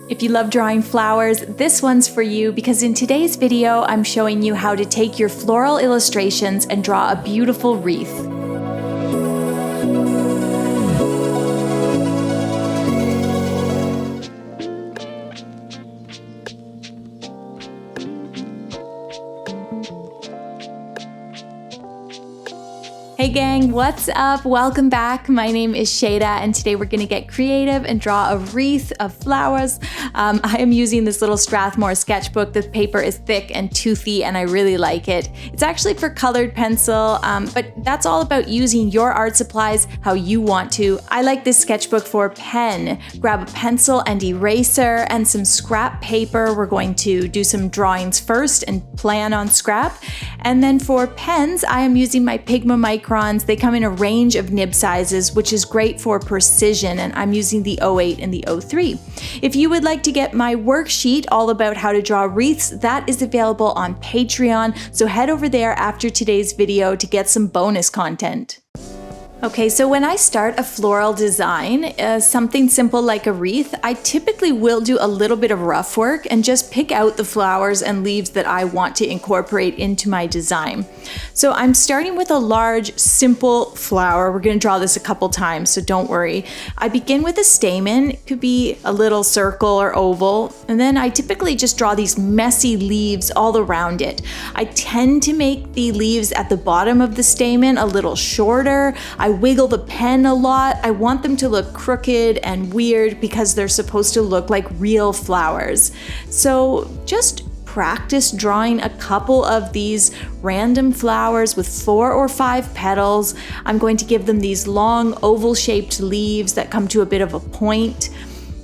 If you love drawing flowers, this one's for you because in today's video, I'm showing you how to take your floral illustrations and draw a beautiful wreath. Hey gang, what's up? Welcome back. My name is Shayda and today we're gonna get creative and draw a wreath of flowers. I am using this little Strathmore sketchbook. The paper is thick and toothy and I really like it. It's actually for colored pencil, but that's all about using your art supplies how you want to. I like this sketchbook for pen. Grab a pencil and eraser and some scrap paper. We're going to do some drawings first and plan on scrap. And then for pens, I am using my Pigma Microns. They come in a range of nib sizes, which is great for precision, and I'm using the 08 and the 03. If you would like to get my worksheet all about how to draw wreaths, that is available on Patreon, so head over there after today's video to get some bonus content. Okay, so when I start a floral design, something simple like a wreath, I typically will do a little bit of rough work and just pick out the flowers and leaves that I want to incorporate into my design. So I'm starting with a large, simple flower. We're gonna draw this a couple times, so don't worry. I begin with a stamen. It could be a little circle or oval, and then I typically just draw these messy leaves all around it. I tend to make the leaves at the bottom of the stamen a little shorter. I wiggle the pen a lot. I want them to look crooked and weird because they're supposed to look like real flowers. So just practice drawing a couple of these random flowers with 4 or 5 petals. I'm going to give them these long oval-shaped leaves that come to a bit of a point.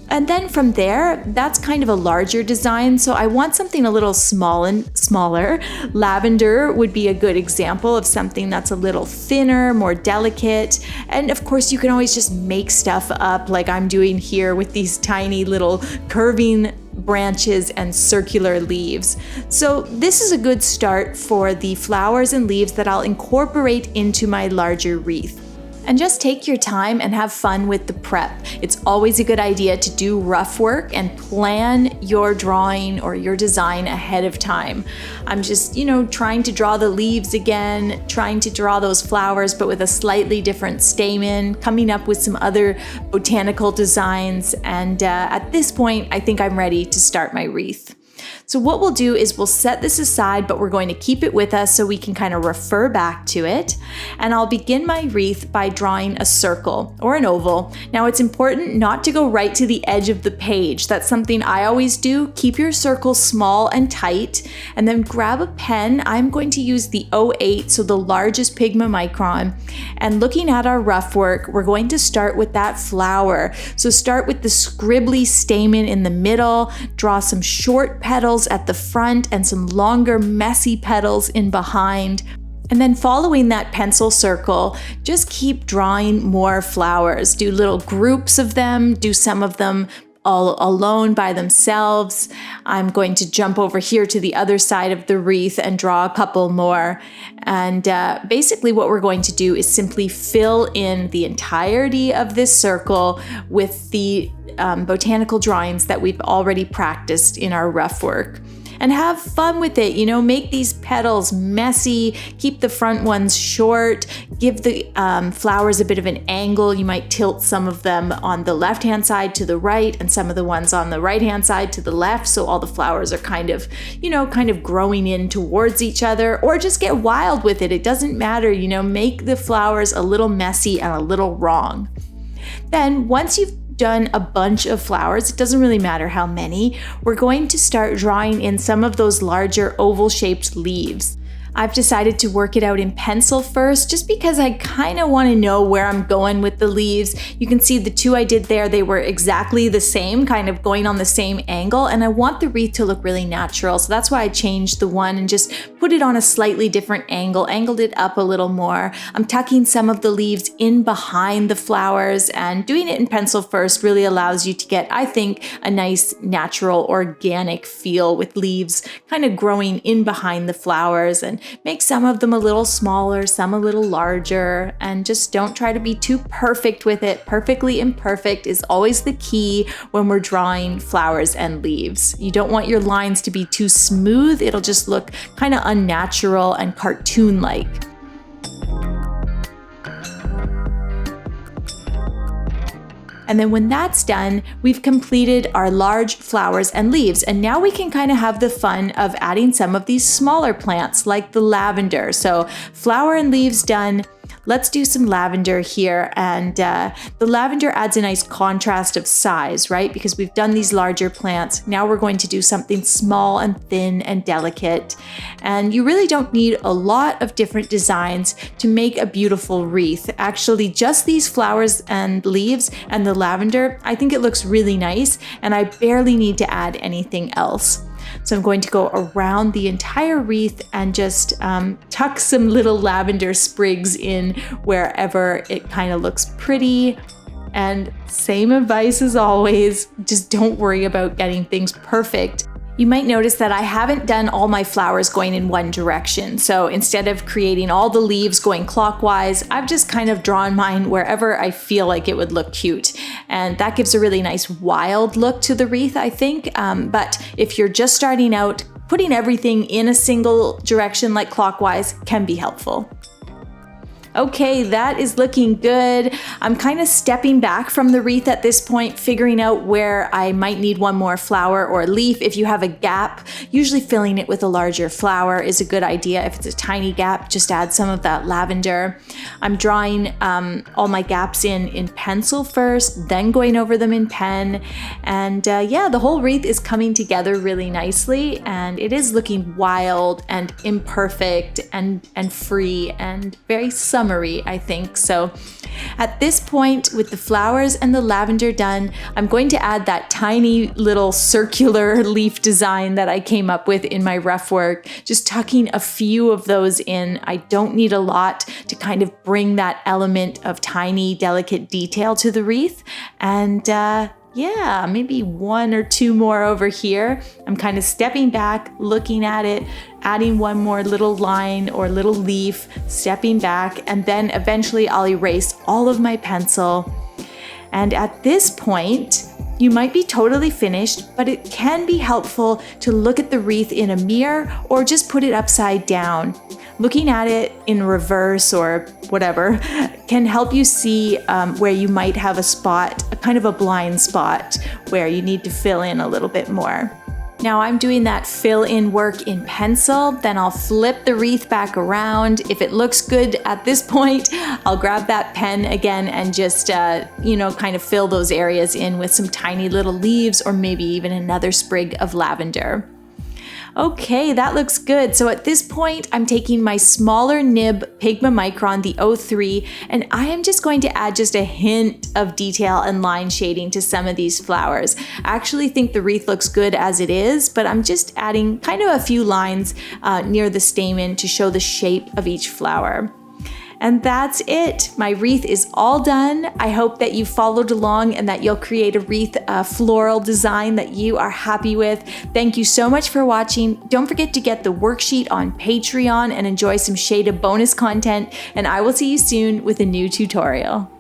And then from there, that's kind of a larger design, so I want something a little smaller. Lavender would be a good example of something that's a little thinner, more delicate. And of course, you can always just make stuff up like I'm doing here with these tiny little curving branches and circular leaves. So this is a good start for the flowers and leaves that I'll incorporate into my larger wreath. And just take your time and have fun with the prep. It's always a good idea to do rough work and plan your drawing or your design ahead of time. I'm just, trying to draw the leaves again, trying to draw those flowers, but with a slightly different stamen, coming up with some other botanical designs. And at this point, I think I'm ready to start my wreath. So what we'll do is we'll set this aside, but we're going to keep it with us so we can kind of refer back to it. And I'll begin my wreath by drawing a circle or an oval. Now it's important not to go right to the edge of the page. That's something I always do. Keep your circle small and tight, and then grab a pen. I'm going to use the 08, so the largest Pigma Micron. And looking at our rough work, we're going to start with that flower. So start with the scribbly stamen in the middle, draw some short petals at the front and some longer messy petals in behind. And then following that pencil circle, just keep drawing more flowers. Do little groups of them, do some of them all alone by themselves. I'm going to jump over here to the other side of the wreath and draw a couple more. And basically what we're going to do is simply fill in the entirety of this circle with the botanical drawings that we've already practiced in our rough work. And have fun with it, make these petals messy, keep the front ones short, give the flowers a bit of an angle. You might tilt some of them on the left-hand side to the right and some of the ones on the right-hand side to the left, so all the flowers are kind of growing in towards each other, or just get wild with it. It doesn't matter, make the flowers a little messy and a little wrong. Then once you've done a bunch of flowers, it doesn't really matter how many, we're going to start drawing in some of those larger oval-shaped leaves. I've decided to work it out in pencil first, just because I kind of want to know where I'm going with the leaves. You can see the two I did there, they were exactly the same, kind of going on the same angle, and I want the wreath to look really natural. So that's why I changed the one and just put put it on a slightly different angle, angled it up a little more. I'm tucking some of the leaves in behind the flowers, and doing it in pencil first really allows you to get, I think, a nice natural organic feel with leaves kind of growing in behind the flowers, and make some of them a little smaller, some a little larger, and just don't try to be too perfect with it. Perfectly imperfect is always the key when we're drawing flowers and leaves. You don't want your lines to be too smooth. It'll just look kind of unnatural and cartoon-like. And then when that's done, we've completed our large flowers and leaves. And now we can kind of have the fun of adding some of these smaller plants like the lavender. So flower and leaves done. Let's do some lavender here, and the lavender adds a nice contrast of size, right? Because we've done these larger plants. Now we're going to do something small and thin and delicate. And you really don't need a lot of different designs to make a beautiful wreath. Actually, just these flowers and leaves and the lavender, I think it looks really nice, and I barely need to add anything else. So I'm going to go around the entire wreath and just tuck some little lavender sprigs in wherever it kind of looks pretty. And same advice as always, just don't worry about getting things perfect. You might notice that I haven't done all my flowers going in one direction. So instead of creating all the leaves going clockwise, I've just kind of drawn mine wherever I feel like it would look cute. And that gives a really nice wild look to the wreath, I think. But if you're just starting out, putting everything in a single direction like clockwise can be helpful. Okay, that is looking good. I'm kind of stepping back from the wreath at this point, figuring out where I might need one more flower or leaf. If you have a gap, usually filling it with a larger flower is a good idea. If it's a tiny gap, just add some of that lavender. I'm drawing all my gaps in pencil first, then going over them in pen. And yeah, the whole wreath is coming together really nicely, and it is looking wild and imperfect and free and very summery, I think. So at this point, with the flowers and the lavender done, I'm going to add that tiny little circular leaf design that I came up with in my rough work, just tucking a few of those in. I don't need a lot to kind of bring that element of tiny, delicate detail to the wreath. And yeah, maybe one or two more over here. I'm kind of stepping back, looking at it, adding one more little line or little leaf, stepping back, and then eventually I'll erase all of my pencil. And at this point, you might be totally finished, but it can be helpful to look at the wreath in a mirror or just put it upside down. Looking at it in reverse or whatever can help you see where you might have a spot, a kind of a blind spot where you need to fill in a little bit more. Now I'm doing that fill in work in pencil, then I'll flip the wreath back around. If it looks good at this point, I'll grab that pen again and just, kind of fill those areas in with some tiny little leaves or maybe even another sprig of lavender. Okay, that looks good. So at this point, I'm taking my smaller nib Pigma Micron, the 03, and I am just going to add just a hint of detail and line shading to some of these flowers. I actually think the wreath looks good as it is, but I'm just adding kind of a few lines near the stamen to show the shape of each flower. And that's it. My wreath is all done. I hope that you followed along and that you'll create a wreath floral design that you are happy with. Thank you so much for watching. Don't forget to get the worksheet on Patreon and enjoy some Shayda bonus content. And I will see you soon with a new tutorial.